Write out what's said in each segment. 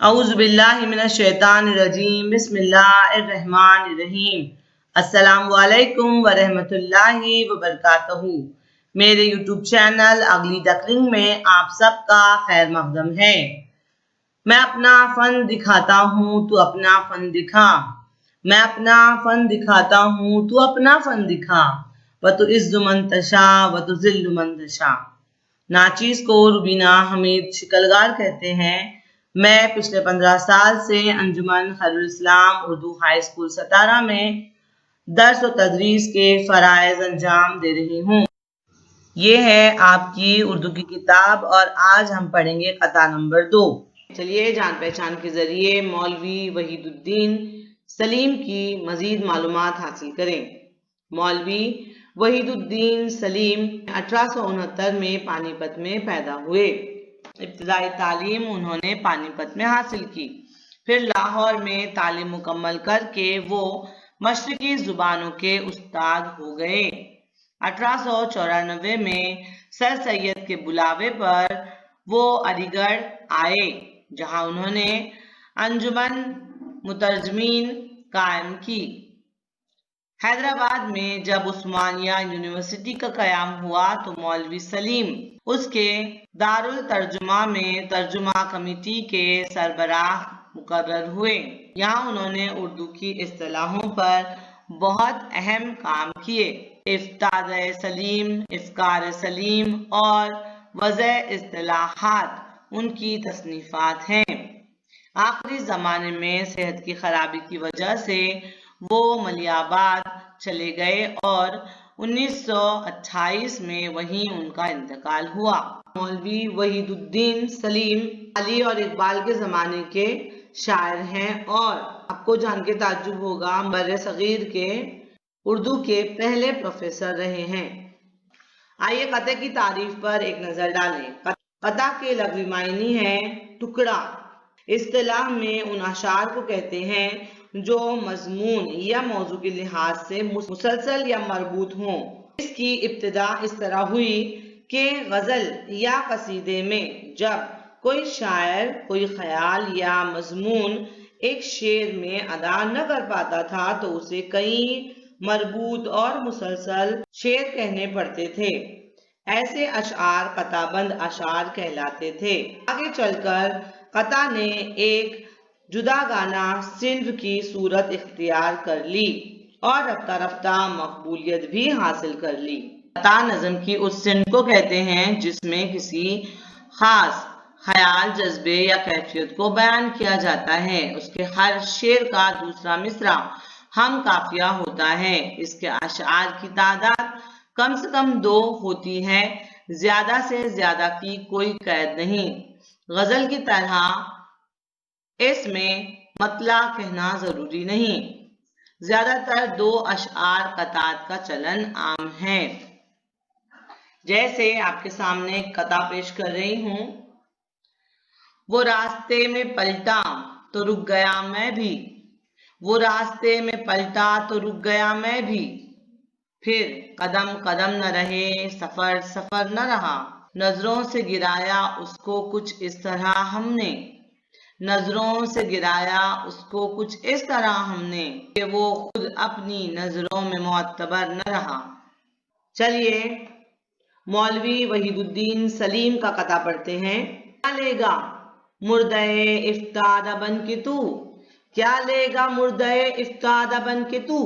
اعوذ باللہ من الشیطان الرجیم بسم اللہ الرحمن الرحیم السلام علیکم ورحمۃ اللہ وبرکاتہ۔ میرے یوٹیوب چینل اگلی ڈکلنگ میں آپ سب کا خیر مقدم ہے۔ میں اپنا فن دکھاتا ہوں تو اپنا فن دکھا، میں اپنا فن دکھاتا ہوں تو اپنا فن دکھا، وتعز من تشاء وتذل من تشاء۔ ناچیز کو روبینہ حمید شکلگار کہتے ہیں۔ میں پچھلے 15 سال سے انجمن خیرالاسلام اردو ہائی اسکول ستارہ میں درس و تدریس کے فرائض انجام دے رہی ہوں۔ یہ ہے آپ کی اردو کی کتاب اور آج ہم پڑھیں گے قطعہ نمبر 2۔ چلیے جان پہچان کے ذریعے مولوی وحید الدین سلیم کی مزید معلومات حاصل کریں۔ مولوی وحید الدین سلیم 1869 میں پانی پت میں پیدا ہوئے۔ ابتدائی تعلیم انہوں نے پانی پت میں حاصل کی، پھر لاہور میں تعلیم مکمل کر کے وہ مشرقی زبانوں کے استاد ہو گئے۔ 1894 میں سر سید کے بلاوے پر وہ علی گڑھ آئے، جہاں انہوں نے انجمن مترجمین قائم کی۔ حیدرآباد میں جب عثمانیہ یونیورسٹی کا قیام ہوا تو مولوی سلیم اس کے دارالترجمہ میں ترجمہ کمیٹی کے سربراہ مقرر ہوئے۔ یہاں انہوں نے اردو کی اصطلاحوں پر بہت اہم کام کیے۔ افتاد سلیم، افکار سلیم اور وضع اصطلاحات ان کی تصنیفات ہیں۔ آخری زمانے میں صحت کی خرابی کی وجہ سے وہ ملیح آباد چلے گئے اور 1928 میں وہیں ان کا انتقال ہوا۔ مولوی وحید الدین سلیم علی اور اقبال کے زمانے کے شاعر ہیں اور آپ کو جان کے تعجب ہوگا بر صغیر کے اردو کے پہلے پروفیسر رہے ہیں۔ آئیے قطعے کی تعریف پر ایک نظر ڈالیں۔ قطعہ کے لغوی معنی ہے ٹکڑا۔ اصطلاح میں ان اشعار کو کہتے ہیں جو مضمون یا موضوع کے لحاظ سے مسلسل یا مربوط ہوں۔ اس کی ابتدا اس طرح ہوئی کہ غزل یا قصیدے میں جب کوئی شاعر کوئی خیال یا مضمون ایک شعر میں ادا نہ کر پاتا تھا تو اسے کئی مربوط اور مسلسل شعر کہنے پڑتے تھے۔ ایسے اشعار قطعہ بند اشعار کہلاتے تھے۔ آگے چل کر قطعہ نے ایک جداگانہ صنف کی صورت اختیار کر لی اور رفتہ رفتہ مقبولیت بھی حاصل کر لی۔ قطعہ نظم کی اس صنف کو کہتے ہیں جس میں کسی خاص خیال، جذبے یا کیفیت کو بیان کیا جاتا ہے۔ اس کے ہر شعر کا دوسرا مصرع ہم قافیہ ہوتا ہے۔ اس کے اشعار کی تعداد کم سے کم 2 ہوتی ہے، زیادہ سے زیادہ کی کوئی قید نہیں۔ غزل کی طرح اس میں مطلع کہنا ضروری نہیں۔ زیادہ تر 2 اشعار قطعات کا چلن عام ہے۔ جیسے آپ کے سامنے ایک قطعہ پیش کر رہی ہوں۔ وہ راستے میں پلٹا تو رک گیا میں بھی، وہ راستے میں پلٹا تو رک گیا میں بھی، پھر قدم قدم نہ رہے سفر سفر نہ رہا، نظروں سے گرایا اس کو کچھ اس طرح ہم نے، نظروں سے گرایا اس کو کچھ اس طرح ہم نے کہ وہ خود اپنی نظروں میں معتبر نہ رہا۔ چلیے مولوی وحید الدین سلیم کا قطعہ پڑھتے ہیں۔ کیا لے گا مردہ افتادہ بن کے تو، کیا لے گا مردہ افتادہ بن کے تو،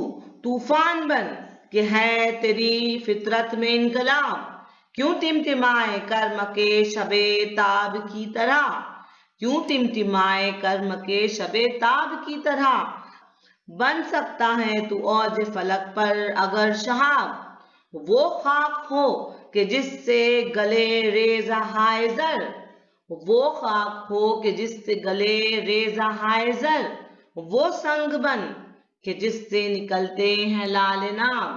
طوفان بن کہ ہے تیری فطرت میں انقلاب، کیوں ٹمٹمائے کرم کے شب تاب کی طرح، کیوں ٹمٹمائے کرم کے شب تاب کی طرح، بن سکتا ہے تو اوج فلک پر اگر شہاب، وہ خاک ہو کہ جس سے گلے ریزہ ہائے زر، وہ خاک ہو کہ جس سے گلے ریزہ ہائے زر، وہ سنگ بن کہ جس سے نکلتے ہیں لعل ناب،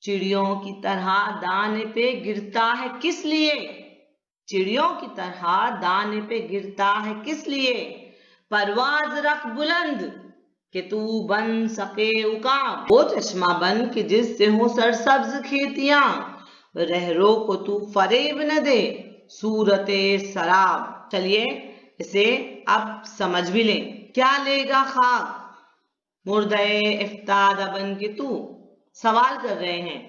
چڑیوں کی طرح دانے پہ گرتا ہے کس لیے، چڑیوں کی طرح دانے پہ گرتا ہے کس لیے، پرواز رکھ بلند کہ تو بن سکے عقاب، وہ چشمہ بن کہ جس سے ہو سرسبز کھیتیاں، رہرو کو تو فریب نہ دے صورت سراب۔ چلیے اسے اب سمجھ بھی لیں، کیا لے گا خاک مردے افتادہ بن کے تو؟ سوال کر رہے ہیں،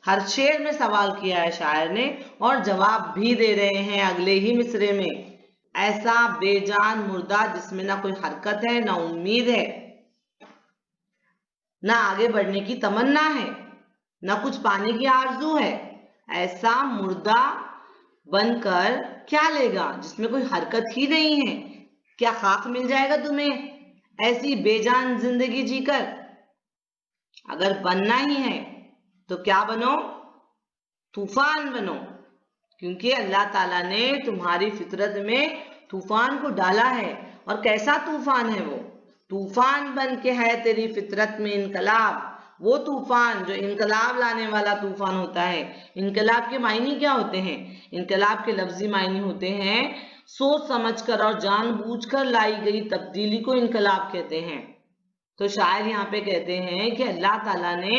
ہر شعر میں سوال کیا ہے شاعر نے اور جواب بھی دے رہے ہیں اگلے ہی مصرے میں۔ ایسا بے جان مردہ جس میں نہ کوئی حرکت ہے، نہ امید ہے، نہ آگے بڑھنے کی تمنا ہے، نہ کچھ پانے کی آرزو ہے، ایسا مردہ بن کر کیا لے گا جس میں کوئی حرکت ہی نہیں ہے؟ کیا خاک مل جائے گا تمہیں ایسی بے جان زندگی جی کر؟ اگر بننا ہی ہے تو کیا بنو؟ طوفان بنو، کیونکہ اللہ تعالیٰ نے تمہاری فطرت میں طوفان کو ڈالا ہے۔ اور کیسا طوفان ہے وہ؟ طوفان بن کے ہے تیری فطرت میں انقلاب، وہ طوفان جو انقلاب لانے والا طوفان ہوتا ہے۔ انقلاب کے معنی کیا ہوتے ہیں؟ انقلاب کے لفظی معنی ہوتے ہیں سوچ سمجھ کر اور جان بوجھ کر لائی گئی تبدیلی کو انقلاب کہتے ہیں۔ تو شاعر یہاں پہ کہتے ہیں کہ اللہ تعالیٰ نے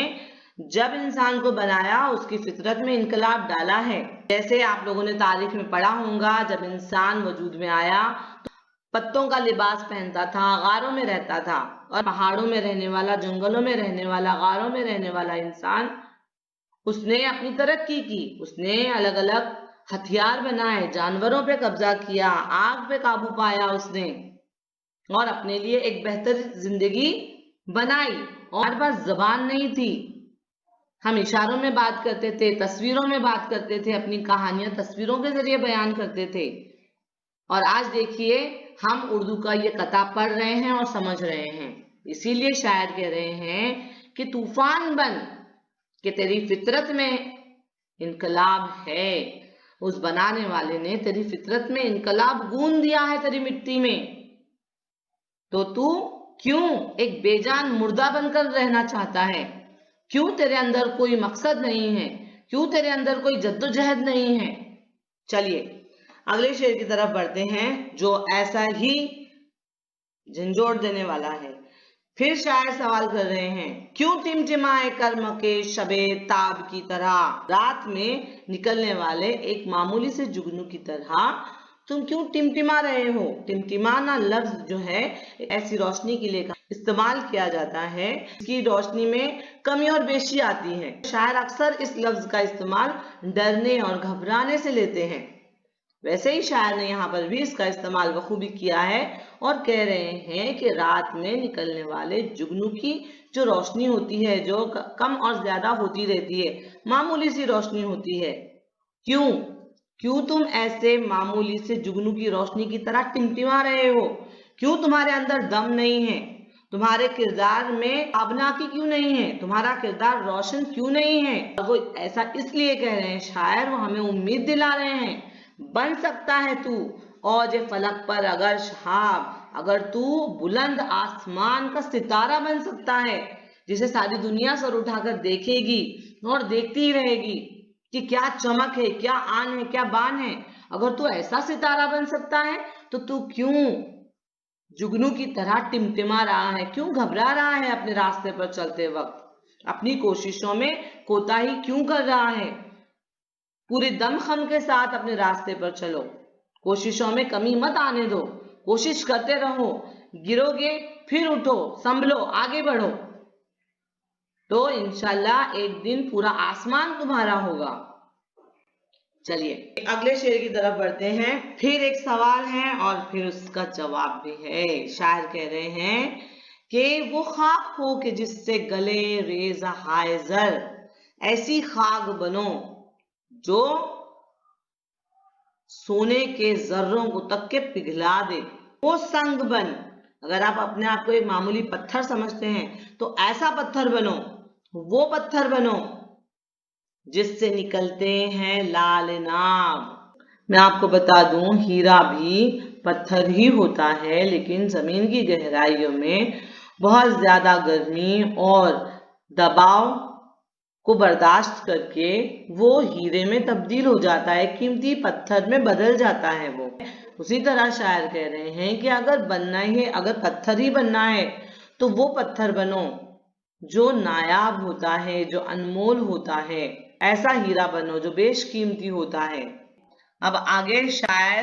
جب انسان کو بنایا اس کی فطرت میں انقلاب ڈالا ہے۔ جیسے آپ لوگوں نے تاریخ میں پڑھا ہوگا، جب انسان وجود میں آیا تو پتوں کا لباس پہنتا تھا، غاروں میں رہتا تھا، اور پہاڑوں میں رہنے والا، جنگلوں میں رہنے والا، غاروں میں رہنے والا انسان، اس نے اپنی ترقی کی، اس نے الگ الگ ہتھیار بنائے، جانوروں پہ قبضہ کیا، آگ پہ قابو پایا اس نے، اور اپنے لیے ایک بہتر زندگی بنائی۔ اور ہمارے پاس زبان نہیں تھی، ہم اشاروں میں بات کرتے تھے، تصویروں میں بات کرتے تھے، اپنی کہانیاں تصویروں کے ذریعے بیان کرتے تھے۔ اور آج دیکھیے ہم اردو کا یہ قطعہ پڑھ رہے ہیں اور سمجھ رہے ہیں۔ اسی لیے شاعر کہہ رہے ہیں کہ طوفان بن کہ تیری فطرت میں انقلاب ہے، اس بنانے والے نے تیری فطرت میں انقلاب گون دیا ہے تیری مٹی میں، تو کیوں ایک بے جان مردہ بن کر رہنا چاہتا ہے؟ کیوں تیرے اندر کوئی مقصد نہیں ہے؟ کیوں تیرے اندر کوئی جدوجہد نہیں ہے؟ چلیے اگلے شعر کی طرف بڑھتے ہیں جو ایسا ہی جھنجھوڑ دینے والا ہے۔ پھر شاعر سوال کر رہے ہیں، کیوں ٹمٹمائے کرم کے شب تاب کی طرح، رات میں نکلنے والے ایک معمولی سے جگنو کی طرح تم کیوں ٹمٹما رہے ہو؟ ٹمٹمانا لفظ جو ہے ایسی روشنی کے لیے استعمال کیا جاتا ہے اس کی روشنی میں کمی اور بیشی آتی ہے۔ شاعر اکثر اس لفظ کا استعمال ڈرنے اور گھبرانے سے لیتے ہیں، ویسے ہی شاعر نے یہاں پر بھی اس کا استعمال بخوبی کیا ہے اور کہہ رہے ہیں کہ رات میں نکلنے والے جگنو کی جو روشنی ہوتی ہے، جو کم اور زیادہ ہوتی رہتی ہے، معمولی سی روشنی ہوتی ہے، کیوں تم ایسے معمولی سے جگنو کی روشنی کی طرح ٹمٹما رہے ہو؟ کیوں تمہارے اندر دم نہیں ہے؟ تمہارے کردار میں تابناکی کیوں نہیں ہے؟ تمہارا کردار روشن کیوں نہیں ہے؟ اور وہ ایسا اس لیے کہہ رہے ہیں شاعر، وہ ہمیں امید دلا رہے ہیں، بن سکتا ہے تو اوج فلک پر اگر شہاب، اگر تو بلند آسمان کا ستارہ بن سکتا ہے جسے ساری دنیا سر اٹھا کر دیکھے گی اور دیکھتی ہی رہے گی کہ کیا چمک ہے، کیا آن ہے، کیا بان ہے۔ اگر تو ایسا ستارہ بن سکتا ہے تو کیوں جگنو کی طرح ٹمٹما رہا ہے؟ کیوں گھبرا رہا ہے اپنے راستے پر چلتے وقت؟ اپنی کوششوں میں کوتاہی کیوں کر رہا ہے؟ پوری دم خم کے ساتھ اپنے راستے پر چلو، کوششوں میں کمی مت آنے دو، کوشش کرتے رہو، گرو گے پھر اٹھو، سنبھلو، آگے بڑھو، تو انشاءاللہ ایک دن پورا آسمان تمہارا ہوگا۔ چلیے اگلے شعر کی طرف بڑھتے ہیں۔ پھر ایک سوال ہے اور پھر اس کا جواب بھی ہے۔ شاعر کہہ رہے ہیں کہ وہ خاک ہو کہ جس سے گلے ریز ہائے زر، ایسی خاک بنو جو سونے کے ذروں کو تک کے پگھلا دے۔ وہ سنگ بن، اگر آپ اپنے آپ کو ایک معمولی پتھر سمجھتے ہیں تو ایسا پتھر بنو، وہ پتھر بنو جس سے نکلتے ہیں لال ناب۔ میں آپ کو بتا دوں ہیرا بھی پتھر ہی ہوتا ہے، لیکن زمین کی گہرائیوں میں بہت زیادہ گرمی اور دباؤ کو برداشت کر کے وہ ہیرے میں تبدیل ہو جاتا ہے، قیمتی پتھر میں بدل جاتا ہے وہ۔ اسی طرح شاعر کہہ رہے ہیں کہ اگر بننا ہی ہے، اگر پتھر ہی بننا ہے تو وہ پتھر بنو جو نایاب ہوتا ہے، جو انمول ہوتا ہے، ایسا ہیرا بنو جو بیش قیمتی ہوتا ہے۔ اب آگے شاعر